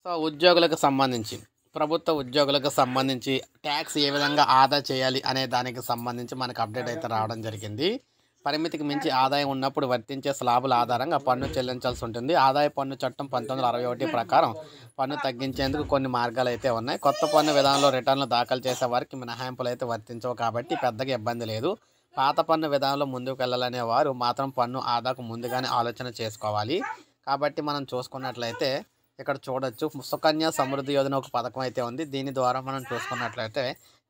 ఉద్యోగులకు సంబంధించి ప్రభుత్వ ఉద్యోగులకు సంబంధించి ట్యాక్స్ ఏ విధంగా ఆదా చేయాలి అనే దానికి సంబంధించి మనకు అప్డేట్ అయితే రావడం జరిగింది. పరిమితికి మించి ఆదాయం ఉన్నప్పుడు వర్తించే స్లాబుల ఆధారంగా పన్ను చెల్లించాల్సి ఉంటుంది. ఆదాయ పన్ను చట్టం 1961 ప్రకారం పన్ను తగ్గించేందుకు కొన్ని మార్గాలు అయితే ఉన్నాయి. కొత్త పన్ను విధానంలో రిటర్నులు దాఖలు చేసే వారికి మినహాయింపులు అయితే వర్తించవు కాబట్టి పెద్దగా ఇబ్బంది లేదు. పాత పన్ను విధానంలో ముందుకు వెళ్ళాలనే వారు మాత్రం పన్ను ఆదాకు ముందుగానే ఆలోచన చేసుకోవాలి. కాబట్టి మనం చూసుకున్నట్లయితే ఇక్కడ చూడొచ్చు, సుకన్య సమృద్ధి యోజన ఒక పథకం అయితే ఉంది. దీని ద్వారా మనం చూసుకున్నట్లయితే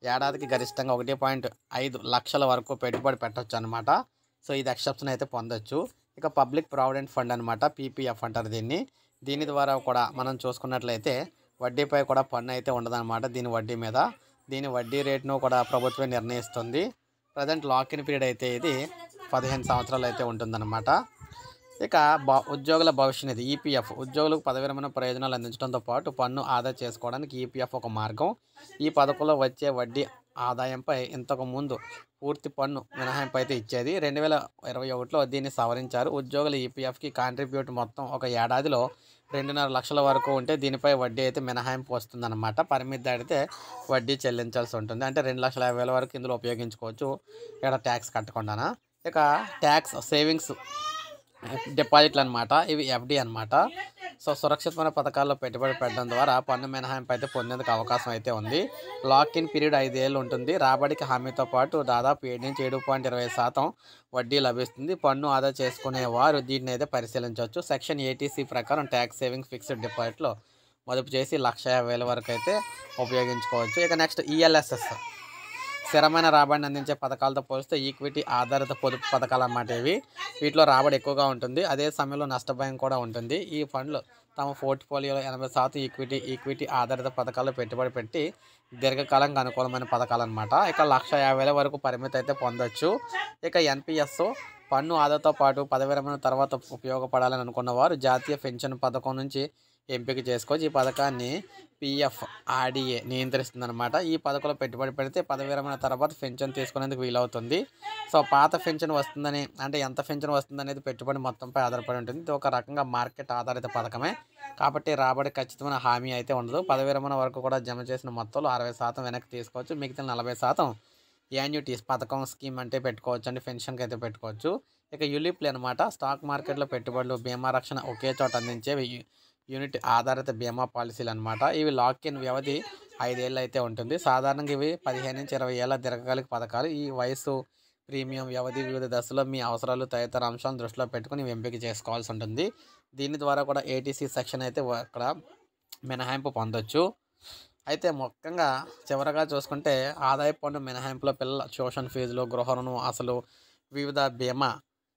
ఏడాదికి గరిష్టంగా 1.5 లక్షల వరకు పెట్టుబడి పెట్టవచ్చు అనమాట. సో ఇది ఎక్సెప్షన్ అయితే పొందొచ్చు. ఇక పబ్లిక్ ప్రావిడెంట్ ఫండ్ అనమాట, పీపీఎఫ్ అంటారు దీన్ని. దీని ద్వారా కూడా మనం చూసుకున్నట్లయితే వడ్డీపై కూడా పన్ను అయితే ఉండదన్నమాట. దీని వడ్డీ రేటును కూడా ప్రభుత్వం నిర్ణయిస్తుంది. ప్రజెంట్ లాక్ ఇన్ పీరియడ్ అయితే ఇది 15 సంవత్సరాలు అయితే ఉంటుందన్నమాట. ఇక ఉద్యోగుల భవిష్య నిధి ఈపీఎఫ్ ఉద్యోగులకు పదవి విరమణ ప్రయోజనాలు అందించడంతో పాటు పన్ను ఆదా చేసుకోవడానికి ఈపీఎఫ్ ఒక మార్గం. ఈ పథకంలో వచ్చే వడ్డీ ఆదాయంపై ఇంతకు ముందు పూర్తి పన్ను మినహాయింపు అయితే ఇచ్చేది. 2021లో దీన్ని సవరించారు. ఉద్యోగుల ఈపీఎఫ్కి కాంట్రిబ్యూట్ మొత్తం ఒక ఏడాదిలో 2.5 లక్షల వరకు ఉంటే దీనిపై వడ్డీ అయితే మినహాయింపు వస్తుందన్నమాట. పరిమితి దాటితే వడ్డీ చెల్లించాల్సి ఉంటుంది. అంటే 2,50,000 వరకు ఇందులో ఉపయోగించుకోవచ్చు ఇక్కడ ట్యాక్స్ కట్టకుండానా. ఇక ట్యాక్స్ సేవింగ్స్ డిపాజిట్లు అనమాట, ఇవి ఎఫ్డి అనమాట. సో సురక్షితమైన పథకాల్లో పెట్టుబడి పెట్టడం ద్వారా పన్ను మినహాయింపు అయితే పొందేందుకు అవకాశం అయితే ఉంది. లాక్ ఇన్ పీరియడ్ 5 ఏళ్ళు ఉంటుంది. రాబడికి హామీతో పాటు దాదాపు 7 నుంచి 7.20% వడ్డీ లభిస్తుంది. పన్ను ఆదా చేసుకునే వారు దీన్ని అయితే పరిశీలించవచ్చు. సెక్షన్ 80C ప్రకారం ట్యాక్స్ సేవింగ్స్ ఫిక్స్డ్ డిపాజిట్లో మదుపు చేసి 1,50,000 వరకు అయితే ఉపయోగించుకోవచ్చు. ఇక నెక్స్ట్ ఈఎల్ఎస్ఎస్ స్థిరమైన రాబడిని అందించే పథకాలతో పోలిస్తే ఈక్విటీ ఆధారిత పొదుపు పథకాలు అన్నమాట ఇవి. వీటిలో రాబడి ఎక్కువగా ఉంటుంది, అదే సమయంలో నష్టభయం కూడా ఉంటుంది. ఈ ఫండ్లు తమ పోర్ట్ఫోలియోలో 80% ఈక్విటీ ఆధారిత పథకాల్లో పెట్టుబడి పెట్టి దీర్ఘకాలంగా అనుకూలమైన పథకాలు అనమాట. ఇక 1,50,000 వరకు పరిమితి అయితే పొందొచ్చు. ఇక ఎన్పిఎస్ పన్ను ఆదాతో పాటు పదవి విరమణ తర్వాత ఉపయోగపడాలని అనుకున్న వారు జాతీయ పెన్షన్ పథకం నుంచి ఎంపిక చేసుకోవచ్చు. ఈ పథకాన్ని పిఎఫ్ఆర్డిఏ నియంత్రిస్తుంది అనమాట. ఈ పథకంలో పెట్టుబడి పెడితే పదవి విరమణ తర్వాత పెన్షన్ తీసుకునేందుకు వీలవుతుంది. సో పాత పెన్షన్ వస్తుందని, అంటే ఎంత పెన్షన్ వస్తుంది అనేది పెట్టుబడి మొత్తంపై ఆధారపడి ఉంటుంది. ఇది ఒక రకంగా మార్కెట్ ఆధారిత పథకమే కాబట్టి రాబడి ఖచ్చితమైన హామీ అయితే ఉండదు. పదవి విరమణ వరకు కూడా జమ చేసిన మొత్తంలో 60% వెనక్కి తీసుకోవచ్చు. మిగతా 40% యాన్యుటీస్ పథకం స్కీమ్ అంటే పెట్టుకోవచ్చు అండి, పెన్షన్కి అయితే పెట్టుకోవచ్చు. ఇక యులిప్లు అనమాట, స్టాక్ మార్కెట్లో పెట్టుబడులు బీమా రక్షణ ఒకే చోట అందించేవి యూనిట్ ఆధారిత బీమా పాలసీలు అనమాట. ఇవి లాక్ ఇన్ వ్యవధి 5 ఏళ్ళు అయితే ఉంటుంది. సాధారణంగా ఇవి 15 నుంచి 20 ఏళ్ళ దీర్ఘకాలిక పథకాలు. ఈ వయసు, ప్రీమియం వ్యవధి, వివిధ దశలో మీ అవసరాలు తదితర అంశాలను దృష్టిలో పెట్టుకుని ఎంపిక చేసుకోవాల్సి ఉంటుంది. దీని ద్వారా కూడా ఏటీసీ సెక్షన్ అయితే అక్కడ మినహాయింపు పొందొచ్చు. అయితే ముఖ్యంగా చివరగా చూసుకుంటే ఆదాయ పన్ను మినహాయింపులో పిల్లల ట్యూషన్ ఫీజులు, గృహ రుణం, అసలు వివిధ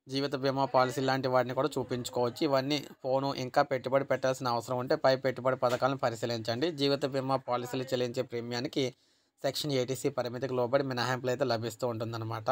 జీవిత బీమా పాలసీ లాంటి వాటిని కూడా చూపించుకోవచ్చు. ఇవన్నీ పోను ఇంకా పెట్టుబడి పెట్టాల్సిన అవసరం ఉంటే పై పెట్టుబడి పథకాలను పరిశీలించండి. జీవిత బీమా పాలసీలు చెల్లించే ప్రీమియానికి సెక్షన్ 80C పరిమితికి లోబడి మినహాయింపులు అయితే లభిస్తూ ఉంటుందన్నమాట.